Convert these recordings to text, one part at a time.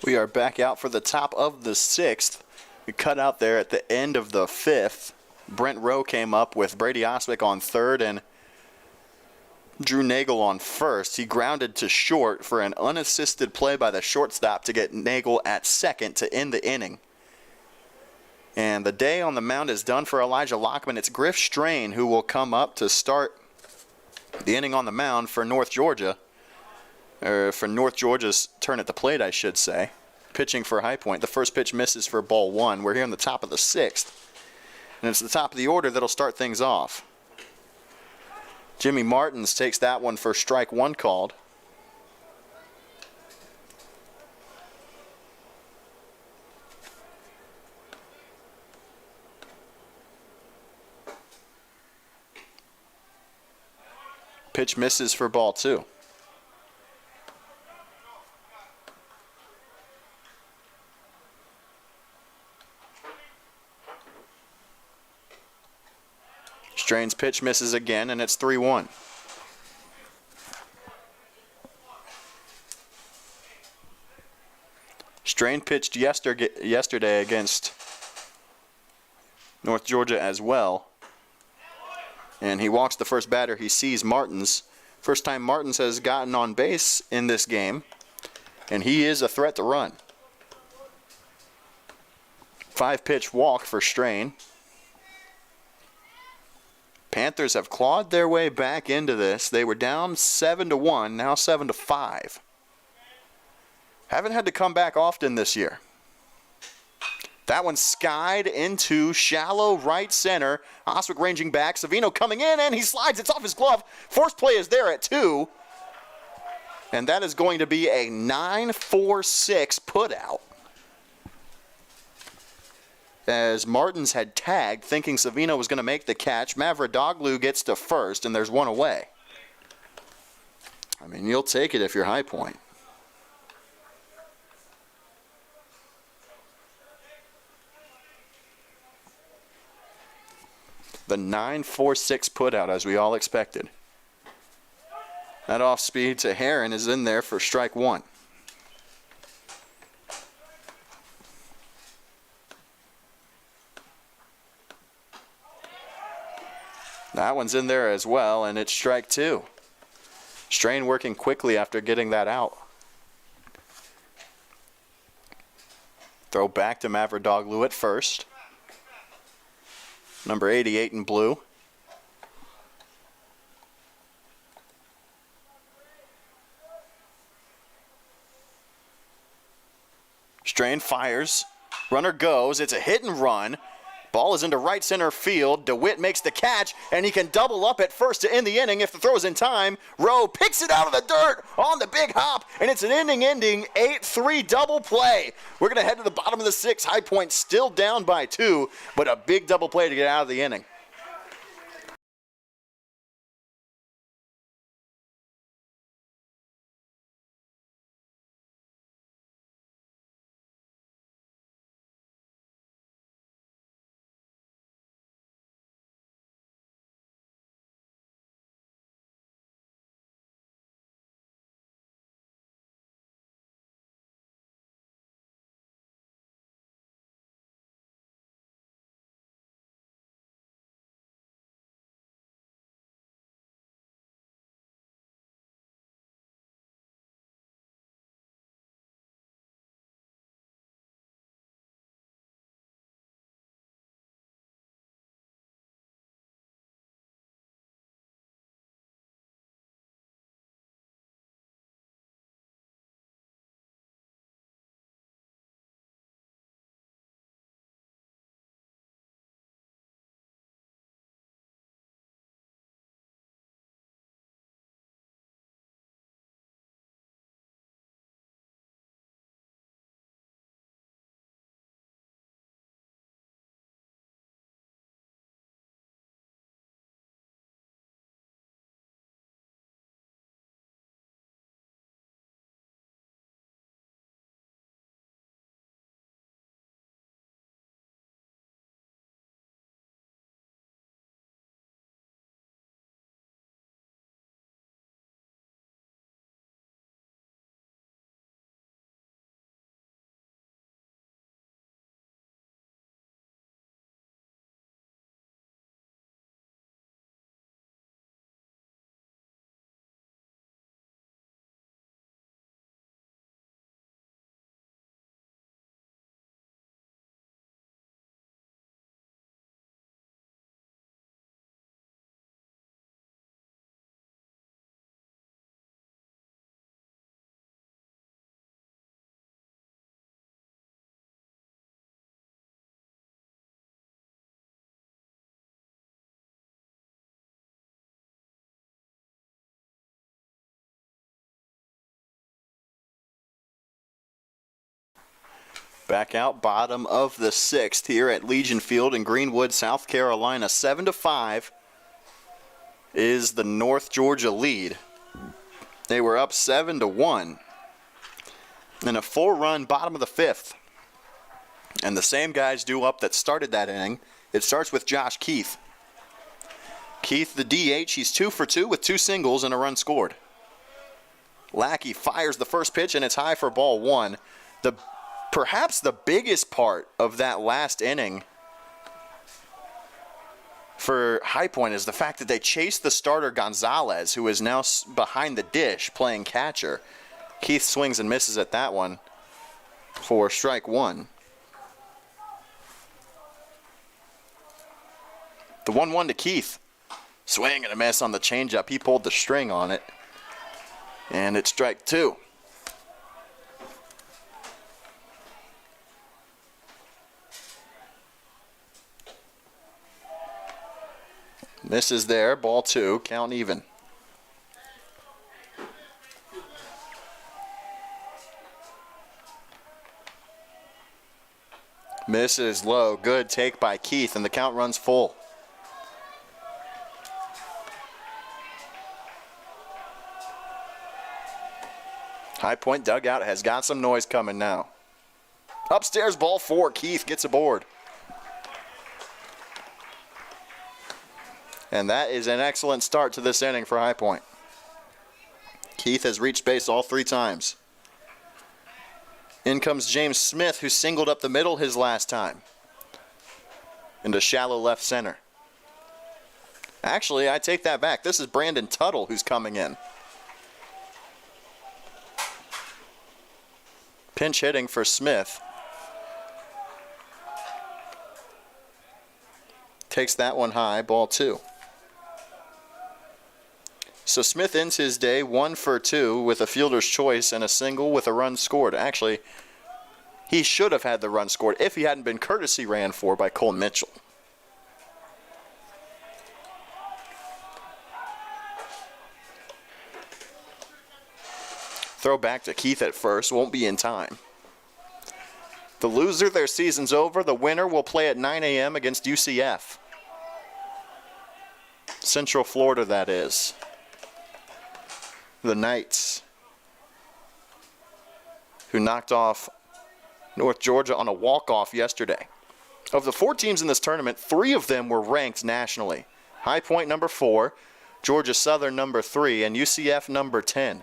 We are back out for the top of the sixth. We cut out there at the end of the fifth. Brent Rowe came up with Brady Oswick on third and Drew Nagel on first. He grounded to short for an unassisted play by the shortstop to get Nagel at second to end the inning. And the day on the mound is done for Elijah Lockman. It's Griff Strain who will come up to start the inning on the mound for North Georgia. Or for North Georgia's turn at the plate, I should say. Pitching for High Point. The first pitch misses for ball one. We're here on the top of the sixth. And it's the top of the order that'll start things off. Jimmy Martins takes that one for strike one called. Pitch misses for ball two. Strain's pitch misses again, and it's 3-1. Strain pitched yesterday against North Georgia as well. And he walks the first batter. He sees Martins. First time Martins has gotten on base in this game. And he is a threat to run. 5-pitch walk for Strain. Panthers have clawed their way back into this. They were down 7-1, now 7-5. Haven't had to come back often this year. That one skied into shallow right center. Oswick ranging back. Savino coming in, and he slides. It's off his glove. Force play is there at 2. And that is going to be a 9-4-6 putout. As Martins had tagged, thinking Savino was going to make the catch. Mavrodoglu gets to first, and there's one away. I mean, you'll take it if you're High Point. The 9-4-6 putout, as we all expected. That off speed to Heron is in there for strike one. That one's in there as well, and it's strike two. Strain working quickly after getting that out. Throw back to Mavrodoglu at first. Number 88 in blue. Strain fires. Runner goes. It's a hit and run. Ball is into right center field. DeWitt makes the catch, and he can double up at first to end the inning if the throw is in time. Rowe picks it out of the dirt on the big hop, and it's an inning-ending 8-3 double play. We're going to head to the bottom of the sixth. High Point still down by 2, but a big double play to get out of the inning. Back out, bottom of the 6th here at Legion Field in Greenwood, South Carolina. 7-5 is the North Georgia lead. They were up 7-1 in a 4-run bottom of the 5th. And the same guys due up that started that inning. It starts with Josh Keith. Keith, the DH, he's 2 for 2 with 2 singles and a run scored. Lackey fires the first pitch, and it's high for ball 1. Perhaps the biggest part of that last inning for High Point is the fact that they chased the starter Gonzalez, who is now behind the dish playing catcher. Keith swings and misses at that one for strike 1. The 1-1 to Keith. Swing and a miss on the changeup. He pulled the string on it. And it's strike 2. Misses there, ball 2, count even. Misses low, good take by Keith, and the count runs full. High Point dugout has got some noise coming now. Upstairs, ball 4, Keith gets aboard. And that is an excellent start to this inning for High Point. Keith has reached base all 3 times. In comes James Smith, who singled up the middle his last time. Into shallow left center. Actually, I take that back. This is Brandon Tuttle who's coming in. Pinch hitting for Smith. Takes that one high, ball 2. So Smith ends his day 1 for 2 with a fielder's choice and a single with a run scored. Actually, he should have had the run scored if he hadn't been courtesy ran for by Cole Mitchell. Throw back to Keith at first, won't be in time. The loser, their season's over. The winner will play at 9 a.m. against UCF. Central Florida, that is. The Knights, who knocked off North Georgia on a walk-off yesterday. Of the 4 teams in this tournament, 3 of them were ranked nationally. High Point number 4, Georgia Southern number 3, and UCF number 10.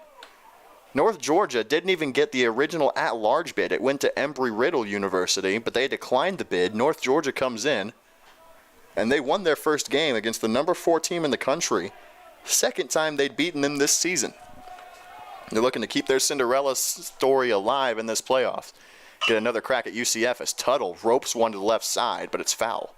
North Georgia didn't even get the original at-large bid. It went to Embry-Riddle University, but they declined the bid. North Georgia comes in, and they won their first game against the number 4 team in the country. Second time they'd beaten them this season. They're looking to keep their Cinderella story alive in this playoff. Get another crack at UCF as Tuttle ropes one to the left side, but it's foul.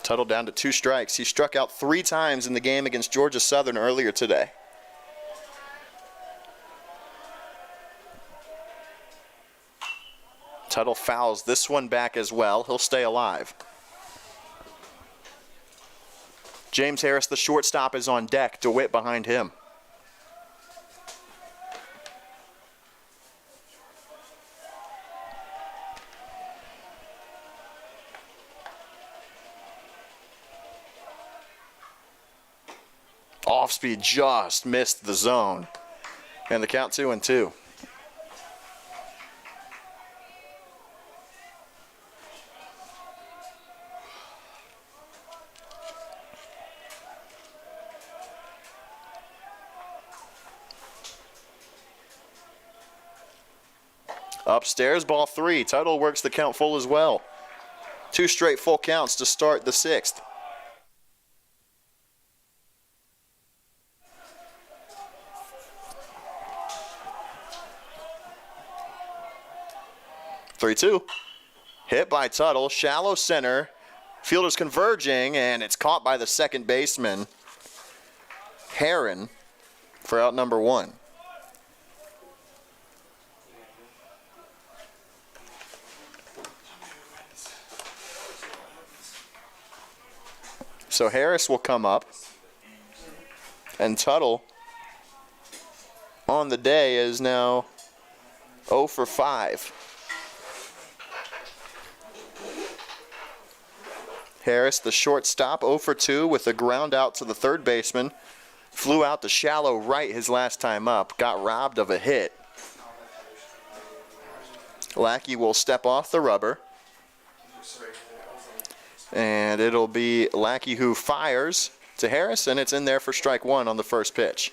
Tuttle down to 2 strikes. He struck out 3 times in the game against Georgia Southern earlier today. Tuttle fouls this one back as well. He'll stay alive. James Harris, the shortstop, is on deck. DeWitt behind him. Off speed just missed the zone. And the count 2-2. Upstairs, ball 3. Tuttle works the count full as well. 2 straight full counts to start the 6th. Three-two. Hit by Tuttle. Shallow center. Fielders converging, and it's caught by the second baseman, Heron, for out number 1. So Harris will come up. And Tuttle on the day is now 0 for 5. Harris, the shortstop, 0 for 2 with a ground out to the third baseman. Flew out to shallow right his last time up. Got robbed of a hit. Lackey will step off the rubber. And it'll be Lackey who fires to Harris, and it's in there for strike 1 on the first pitch.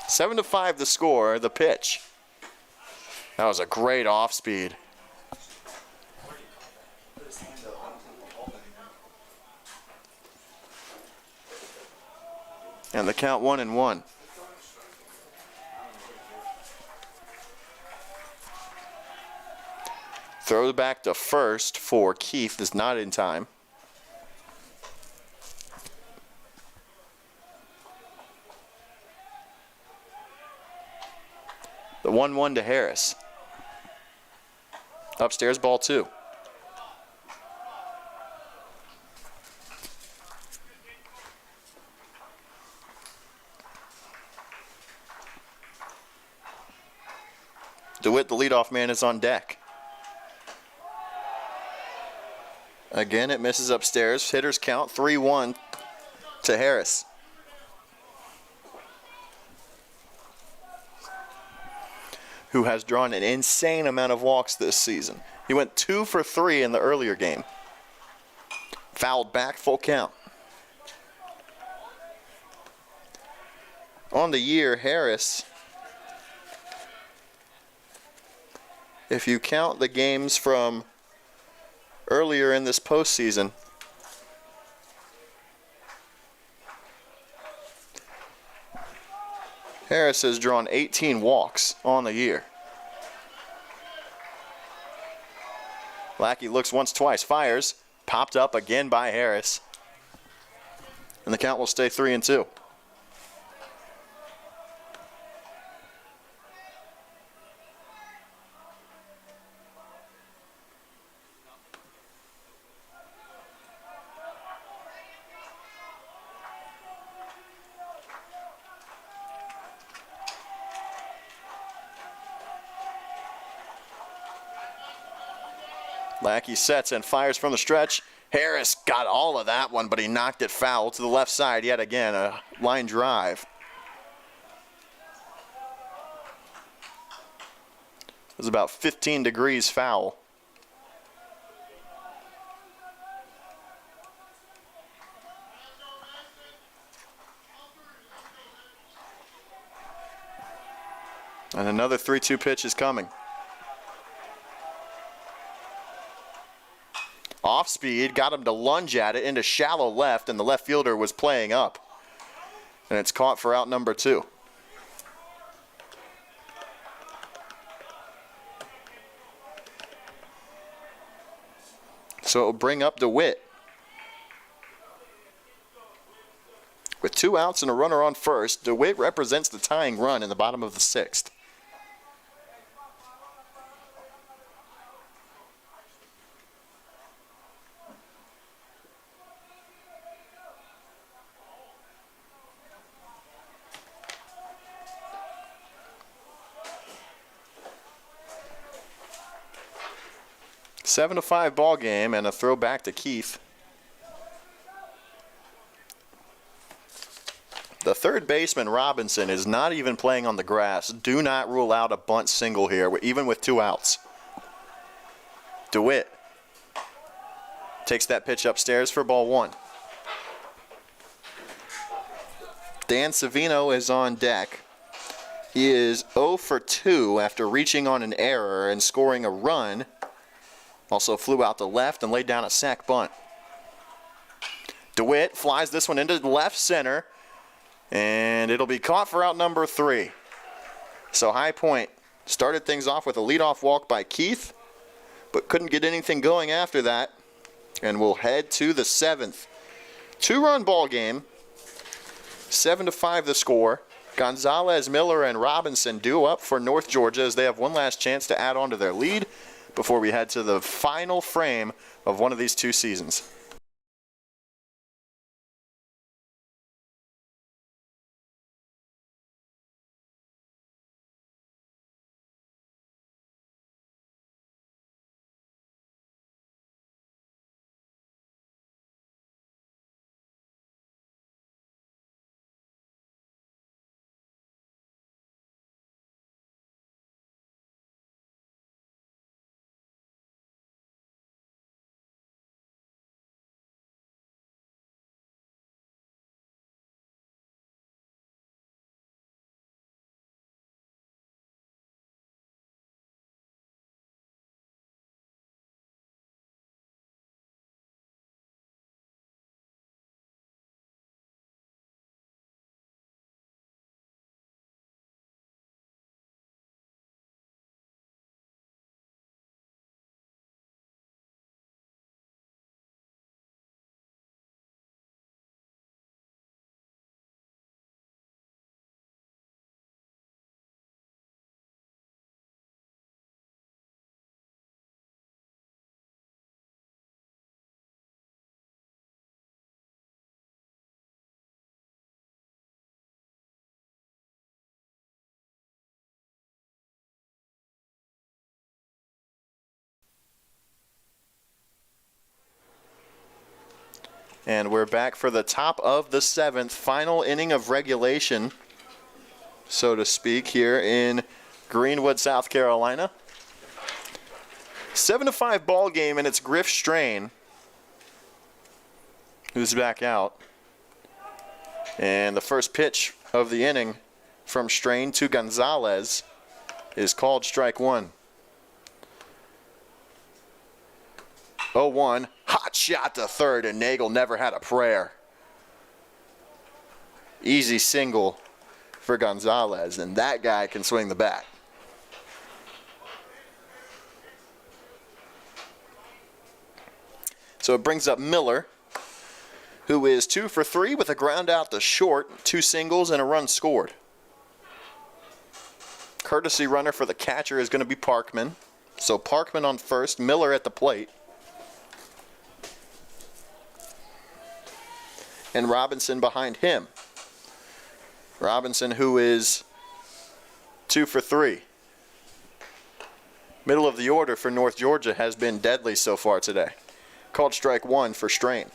Seven to 5 the score, the pitch. That was a great off speed. And the count 1-1. Throw back to first for Keith is not in time. The 1-1 to Harris. Upstairs, ball 2. DeWitt, the leadoff man, is on deck. Again, it misses upstairs. Hitters count 3-1 to Harris. Who has drawn an insane amount of walks this season. He went 2 for 3 in the earlier game. Fouled back, full count. On the year, Harris, if you count the games from earlier in this postseason, Harris has drawn 18 walks on the year. Lackey looks once, twice, fires. Popped up again by Harris. And the count will stay 3-2. Lackey sets and fires from the stretch. Harris got all of that one, but he knocked it foul to the left side yet again, a line drive. It was about 15 degrees foul. And another 3-2 pitch is coming. Off speed, got him to lunge at it into shallow left, and the left fielder was playing up. And it's caught for out number 2. So it'll bring up DeWitt. With 2 outs and a runner on first, DeWitt represents the tying run in the bottom of the 6th. Seven to 5 ball game, and a throw back to Keith. The third baseman, Robinson, is not even playing on the grass. Do not rule out a bunt single here, even with 2 outs. DeWitt takes that pitch upstairs for ball 1. Dan Savino is on deck. He is 0 for 2 after reaching on an error and scoring a run. Also flew out to left and laid down a sac bunt. DeWitt flies this one into left center, and it'll be caught for out number 3. So High Point started things off with a leadoff walk by Keith, but couldn't get anything going after that, and we'll head to the 7th. 2-run ball game, 7 to 5 the score. Gonzalez, Miller, and Robinson due up for North Georgia as they have one last chance to add on to their lead before we head to the final frame of one of these two seasons. And we're back for the top of the 7th, final inning of regulation, so to speak, here in Greenwood, South Carolina. 7-5 ball game, and it's Griff Strain who's back out. And the first pitch of the inning from Strain to Gonzalez is called strike one. 0-1, hot shot to third, and Nagel never had a prayer. Easy single for Gonzalez, and that guy can swing the bat. So it brings up Miller, who is 2 for 3 with a ground out to short, 2 singles and a run scored. Courtesy runner for the catcher is going to be Parkman. So Parkman on first, Miller at the plate. And Robinson behind him. Robinson, who is 2 for 3. Middle of the order for North Georgia has been deadly so far today. Called strike one for Strain.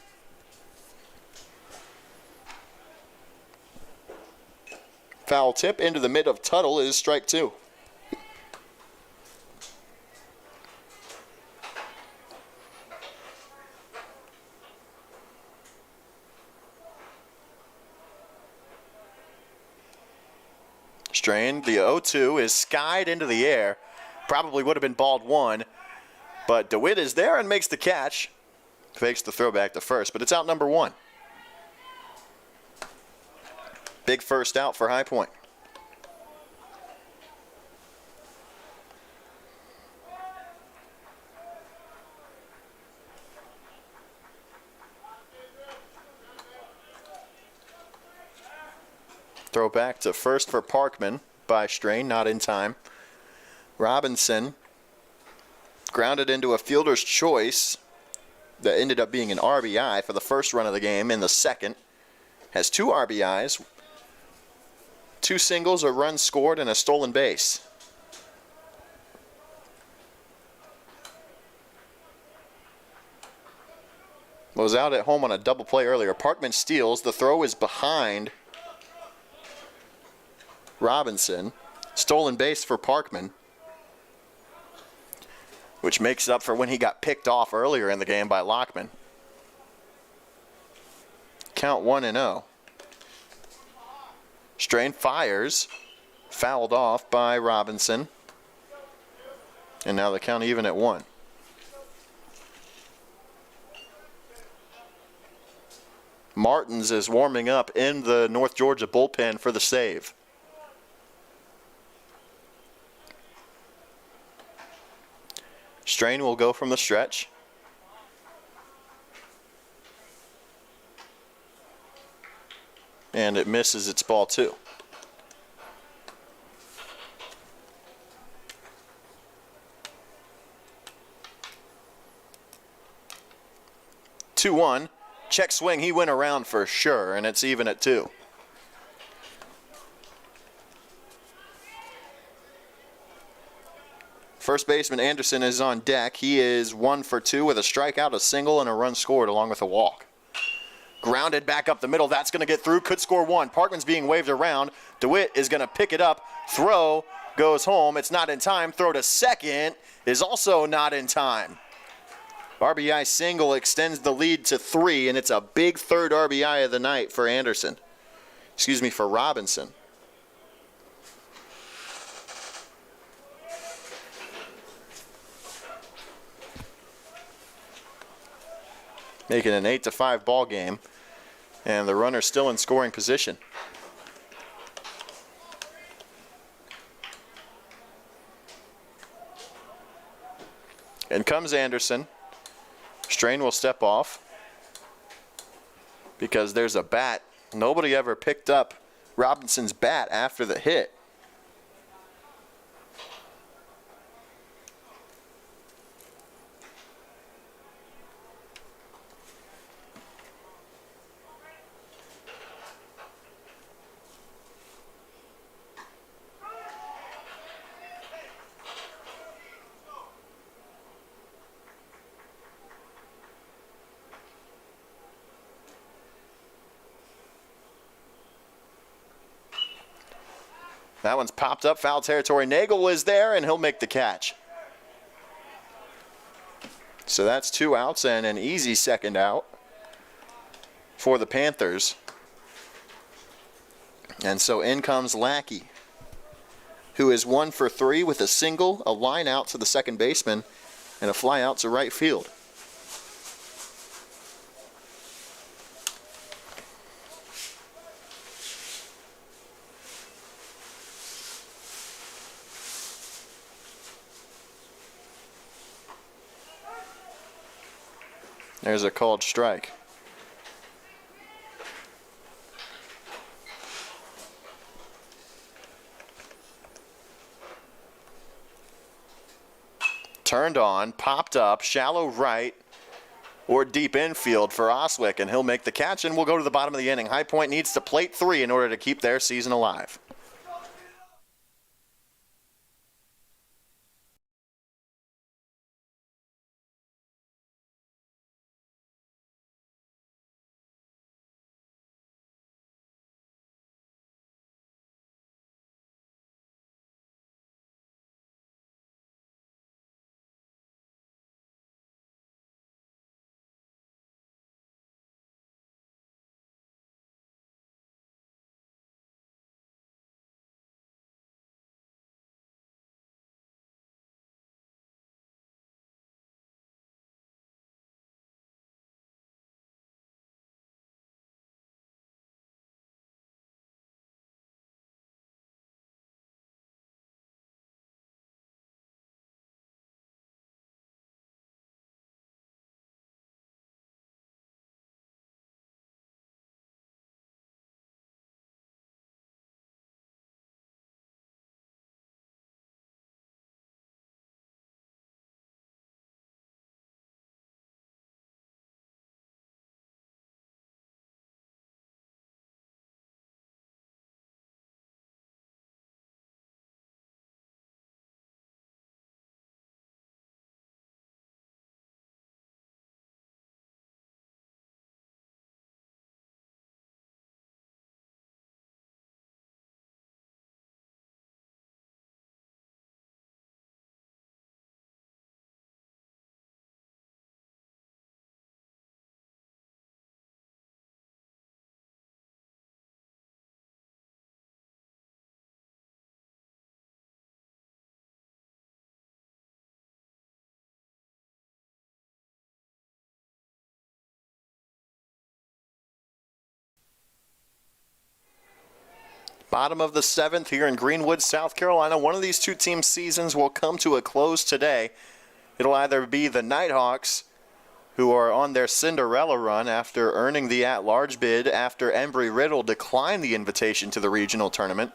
Foul tip into the mid of Tuttle is strike two. Strain, the 0-2 is skied into the air. Probably would have been balled one, but DeWitt is there and makes the catch. Fakes the throw back to first, but it's out number one. Big first out for High Point. Throw back to first for Parkman by Strain, not in time. Robinson grounded into a fielder's choice that ended up being an RBI for the first run of the game. In the second, has 2 RBIs, 2 singles, a run scored, and a stolen base. Was out at home on a double play earlier. Parkman steals. The throw is behind Robinson. Stolen base for Parkman, which makes up for when he got picked off earlier in the game by Lockman. Count 1-0. Strain fires, fouled off by Robinson, and now the count even at 1. Martins is warming up in the North Georgia bullpen for the save. Strain will go from the stretch. And it misses its ball 2. 2-1. Check swing, he went around for sure, and it's even at 2. First baseman Anderson is on deck. He is 1 for 2 with a strikeout, a single, and a run scored along with a walk. Grounded back up the middle. That's going to get through. Could score 1. Parkman's being waved around. DeWitt is going to pick it up. Throw goes home. It's not in time. Throw to second is also not in time. RBI single extends the lead to 3, and it's a big third RBI of the night for Anderson. Excuse me, for Robinson. Making an 8-5 ball game, and the runner's still in scoring position. And comes Anderson. Strain will step off because there's a bat. Nobody ever picked up Robinson's bat after the hit. That one's popped up, foul territory. Nagel is there, and he'll make the catch. So that's 2 outs and an easy second out for the Panthers. And so in comes Lackey, who is 1 for 3 with a single, a line out to the second baseman, and a fly out to right field. There's a called strike. Turned on, popped up, shallow right or deep infield for Oswick, and he'll make the catch, and we'll go to the bottom of the inning. High Point needs to plate 3 in order to keep their season alive. Bottom of the 7th here in Greenwood, South Carolina. One of these two teams' seasons will come to a close today. It'll either be the Nighthawks, who are on their Cinderella run after earning the at-large bid after Embry-Riddle declined the invitation to the regional tournament.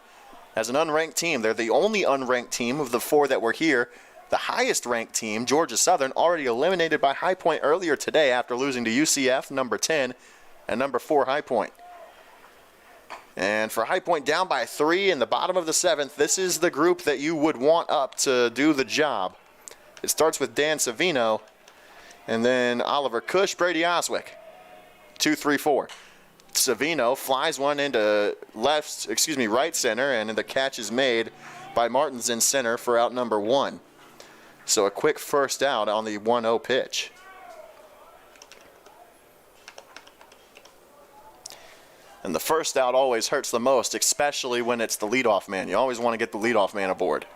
As an unranked team, they're the only unranked team of the 4 that were here The highest ranked team, Georgia Southern, already eliminated by High Point earlier today after losing to UCF, number 10, and number 4 High Point. And for High Point down by 3 in the bottom of the 7th, this is the group that you would want up to do the job. It starts with Dan Savino, and then Oliver Cush, Brady Oswick. 2, 3, 4. Savino flies one into right center, and the catch is made by Martins in center for out number 1. So a quick first out on the 1-0 pitch. And the first out always hurts the most, especially when it's the leadoff man. You always want to get the leadoff man aboard.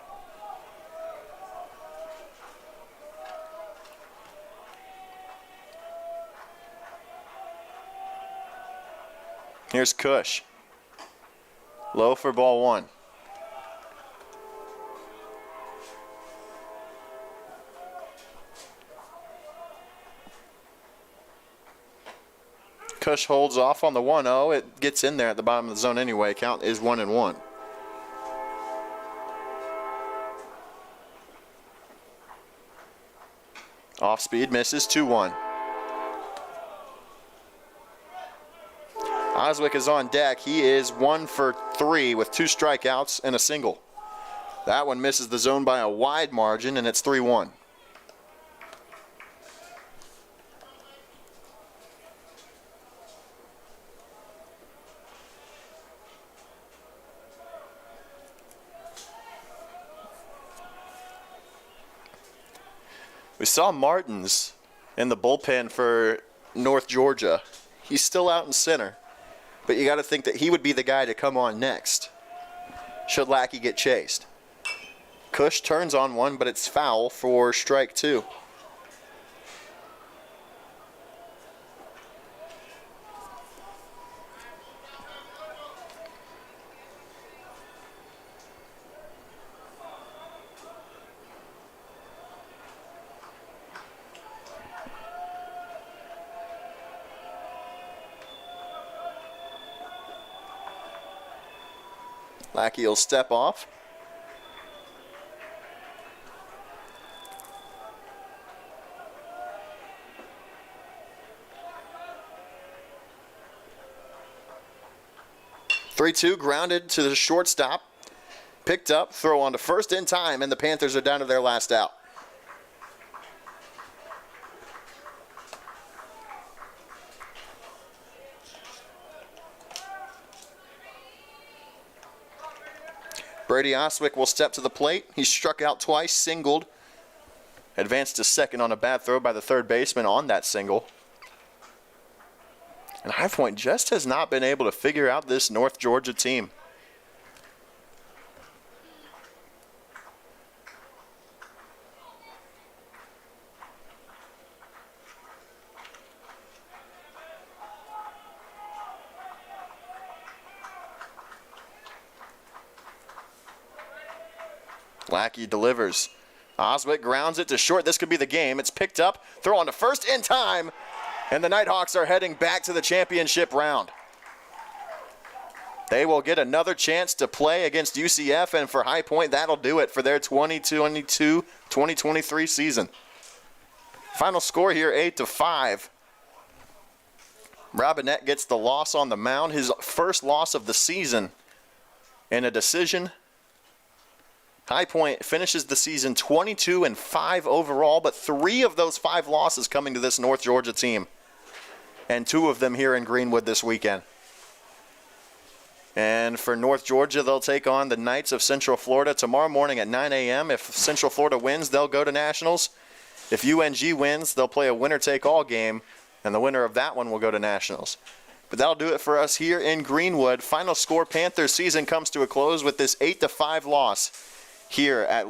Here's Cush. Low for ball 1. Cush holds off on the 1-0. It gets in there at the bottom of the zone anyway. Count is 1-1. Off speed, misses, 2-1. Oswick is on deck. He is 1 for 3 with 2 strikeouts and a single. That one misses the zone by a wide margin, and it's 3-1. We saw Martins in the bullpen for North Georgia. He's still out in center, but you got to think that he would be the guy to come on next should Lackey get chased. Cush turns on one, but it's foul for strike 2. Lackey will step off. Three-2 grounded to the shortstop. Picked up, throw on to first in time, and the Panthers are down to their last out. Brady Oswick will step to the plate. He struck out twice, singled. Advanced to second on a bad throw by the third baseman on that single. And High Point just has not been able to figure out this North Georgia team. Lackey delivers. Oswick grounds it to short. This could be the game. It's picked up. Throw on to first in time. And the Nighthawks are heading back to the championship round. They will get another chance to play against UCF. And for High Point, that'll do it for their 2022-2023 season. Final score here, 8-5. Robinette gets the loss on the mound. His first loss of the season in a decision. High Point finishes the season 22-5 overall, but 3 of those 5 losses coming to this North Georgia team, and 2 of them here in Greenwood this weekend. And for North Georgia, they'll take on the Knights of Central Florida tomorrow morning at 9 a.m. If Central Florida wins, they'll go to Nationals. If UNG wins, they'll play a winner-take-all game, and the winner of that one will go to Nationals. But that'll do it for us here in Greenwood. Final score, Panthers season comes to a close with this 8-5 loss here at